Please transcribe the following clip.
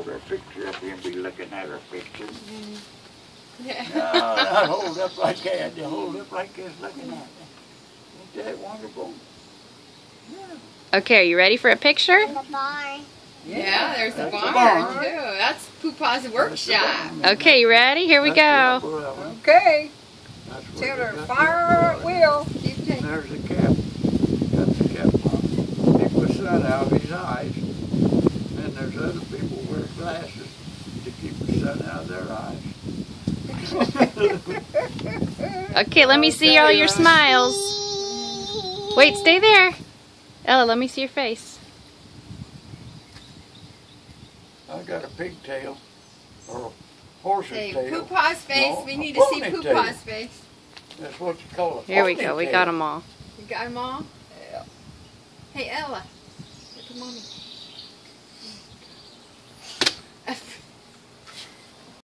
hold our picture up here and be looking at our picture. Yeah. No, not hold up like that. You hold up like this looking at me. Ain't that wonderful? Yeah. Okay, are you ready for a picture? In the barn. Yeah, there's the That's barn, too. That's Poopa's workshop. Okay, you ready? Here we go. Okay. That's where Tell they her got fire the at will. Keep taking. There's the cap. Got the cap on. Keep the sun out of his eyes. And there's other people who wear glasses to keep the sun out of their eyes. Okay, let me see all your smiles. Wait, stay there. Ella, let me see your face. I got a pigtail. Or a horse's Hey, tail. Poopa's face. No, we a need to see ponytail. Poopa's face. That's what you call it. Here we go. We got them all. You got them all? Yeah. Hey, Ella. Look at Mommy.